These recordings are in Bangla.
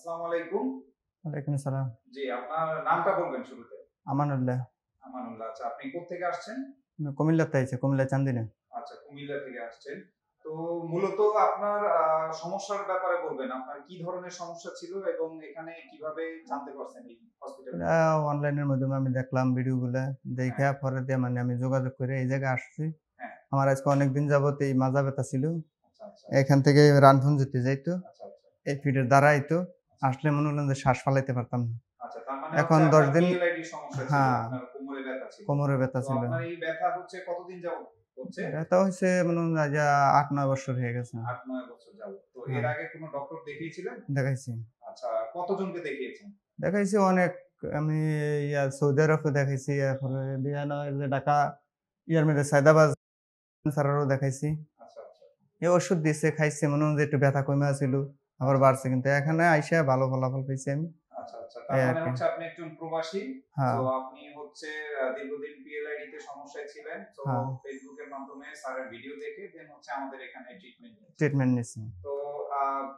আসসালামু আলাইকুম। ওয়ালাইকুম আসসালাম। জি, আপনার নামটা বলবেন শুরুতে। আমানুল্লাহ। আমানুল্লাহ। আচ্ছা, আপনি কোত্থেকে আসছেন? আমি কুমিল্লাতে আইছি, কুমিল্লা চান্দিনা। আচ্ছা, কুমিল্লা থেকে আসছেন। তো মূলত আপনার সমস্যার ব্যাপারে বলবেন। আপনার কি ধরনের সমস্যা ছিল এবং এখানে কিভাবে জানতে পারছেন এই হসপিটালের এটা ব্যাপারে? অনলাইনের মাধ্যমে আমি দেখলাম ভিডিওগুলা। হ্যাঁ, দেইখা পরে দিয়ে মানে আমি যোগাযোগ করে এই জায়গায় আসছি। হ্যাঁ। আমার আজকে অনেকদিন যাবত এই মাজা ব্যথা ছিল। আচ্ছা, আচ্ছা। এখান থেকে রানফুন যেতে যাইতো। আচ্ছা, আচ্ছা। এই ফিটের দ্বারা আইতো। আচ্ছা, আসলে মনে হলো যে শ্বাস ফালাইতে পারতাম না। আচ্ছা, তার মানে এখন হচ্ছে ১০ আপনার দিন PLID সমস্যা ছিল। হ্যাঁ, আপনার কোমরে ব্যথা ছিল। কোমরে ব্যথা তো ছিল। আপনার এই ব্যথা হচ্ছে কতদিন যাবত হচ্ছে? ব্যথা হইছে মনে হয় যে ৮-৯ বছর হয়ে গেছে। ৮-৯ বছর যাবত। তো এর হ্যাঁ, আগে কোন ডক্টর দেখিয়েছিলেন? দেখাইছি। আচ্ছা, কতজনকে দেখিয়েছেন? দেখাইছি অনেক। আমি সৌদি আরবে দেখাইছি, এরপরে যে ঢাকা ইয়ার মধ্যে সায়দাবাদ স্যারেরও দেখাইছি। আচ্ছা, আচ্ছা। ওষুধ দিছে, খাইছি মনে হয় যে একটু ব্যথা কইমা ছিল, আবার আচ্ছা, বাড়ছে। কিন্তু এখানে আইসা ভালো ফলাফল পাইছি আমি। আচ্ছা, আচ্ছা। তার এই মানে আরকি। হচ্ছে আপনি একজন প্রবাসী। হ্যাঁ, সো আপনি হচ্ছে দীর্ঘদিন PLID তে সমস্যায় ছিলেন। তো হ্যাঁ, Facebook এর মাধ্যমে স্যারের ভিডিও দেখে দেন হচ্ছে আমাদের এখানে ট্রিটমেন্ট নিয়েছেন। ট্রিটমেন্ট নিছি। তো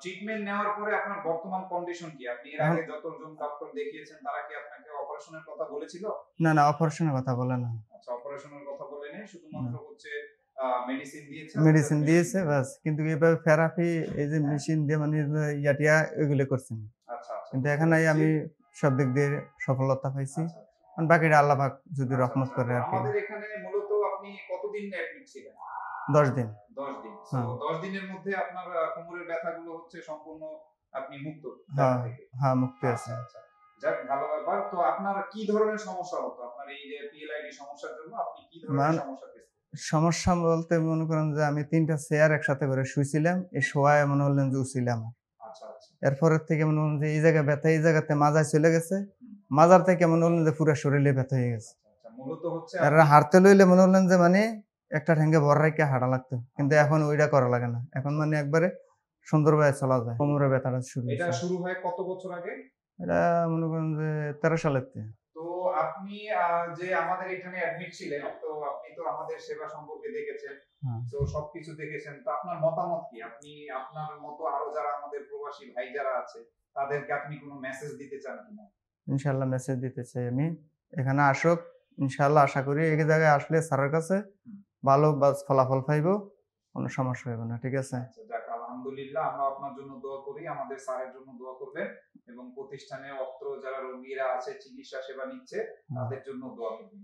ট্রিটমেন্ট নেওয়ার পরে আপনার বর্তমান কন্ডিশন কি? আপনি এর এখন আগে যতজন ডক্টর দেখিয়েছেন তারা কি আপনাকে অপারেশনের কথা বলেছিল? না, অপারেশনের কথা বলে না। আচ্ছা, অপারেশনের কথা বলেনি। না। শুধুমাত্র হচ্ছে মেডিসিন দিয়েছে, মেডিসিন মেডিসিন দিয়েছে দিয়েছে। বাস। কিন্তু এভাবে থেরাপি এই যে মেশিন দিয়ে মানে ইয়া-টিয়া এগুলো করছে না। আচ্ছা, আচ্ছা, কিন্তু বুঝতে এখানে পেরেছি। আমি সব দিক দিয়ে সফলতা পাইছি। আচ্ছা, আচ্ছা। এখন বাকিটা আল্লাহ পাক যদি আচ্ছা, রহমত আচ্ছা। করে তো আরকি। আমাদের এখানে মূলত আপনি কতদিন অ্যাডমিট ছিলেন? ১০ দিন। ১০ দিন। সো হ্যাঁ, ১০ দিনের মধ্যে আপনার কোমরের ব্যথাগুলো হচ্ছে সম্পূর্ণ আপনি মুক্ত ব্যথা হ্যাঁ, থেকে। হ্যাঁ, মুক্তি আছে। আচ্ছা, আচ্ছা। যাক, ভালো ব্যাপার। তো আপনার কি ধরনের সমস্যা হতো? আপনার এই যে PLID সমস্যার জন্য আপনি কি ধরনের মান সমস্যা ফেস করতেন? সমস্যা বলতে মনে করেন যে আমি ৩ টা চেয়ার একসাথে করে শুইছিলাম। এই শোয়ায় মনে হলেন যে উছিলাম। আচ্ছা, আচ্ছা। এরপরের থেকে মনে হলেন যে এই জায়গায় ব্যথা, এই জায়গাতে মাজায় চলে গেছে। হুম। মাজার থেকে মনে হলেন যে পুরা শরীরে ব্যথা হয়ে গেছে। আচ্ছা, আচ্ছা। মূলত হচ্ছে আর আপনি হাঁটতে লইলে মনে হলেন যে মানে একটা ঠ্যাঙ্গে ভর রাইখা হাঁটা লাগতো। কিন্তু আচ্ছা, এখন আচ্ছা, ওইটা করা লাগে না। এখন আচ্ছা, মানে আচ্ছা। একবারে সুন্দরভাবে চলা যায়। কোমরের ব্যথাটা শুরু এটা হইছে। শুরু হয় কত বছর আগে? এটা মনে করেন যে ১৩ সালের থেকে। তো আপনি যে আমাদের এখানে অ্যাডমিট ছিলেন, তো আপনি তো আমাদের সেবা সম্পর্কে দেখেছেন। হ্যাঁ, তো সবকিছু দেখেছেন। তো আপনার মতামত কি? আপনি আপনার মতো আরো যারা আমাদের প্রবাসী ভাই যারা আছে, তাদেরকে আপনি কোন মেসেজ দিতে চান কিনা? ইনশাআল্লাহ মেসেজ দিতে চাই আমি। এখানে আসুক। ইনশাআল্লাহ আশা করি এই জায়গায় আসলে স্যারের কাছে হুম। ভালো ফলাফল পাইবো। কোন সমস্যা হইব না। ঠিক আছে? আচ্ছা, যাক, আলহামদুলিল্লাহ। আমরা আপনার জন্য দোয়া করি। আমাদের স্যারের জন্য দোয়া করবেন এবং প্রতিষ্ঠানে অত্র যারা রোগীরা আছে, চিকিৎসা সেবা নিচ্ছে, হুম। তাদের জন্য দোয়া করবেন।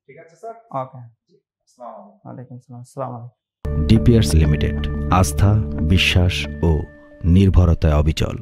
ঠিক আছে স্যার? ওকে। জি। আসসালামু আলাইকুম। ওয়ালাইকুম আসসালাম। আসসালামু আলাইকুম। ডিপিয়ার্স লিমিটেড, আস্থা, বিশ্বাস ও নির্ভরতায় অবিচল।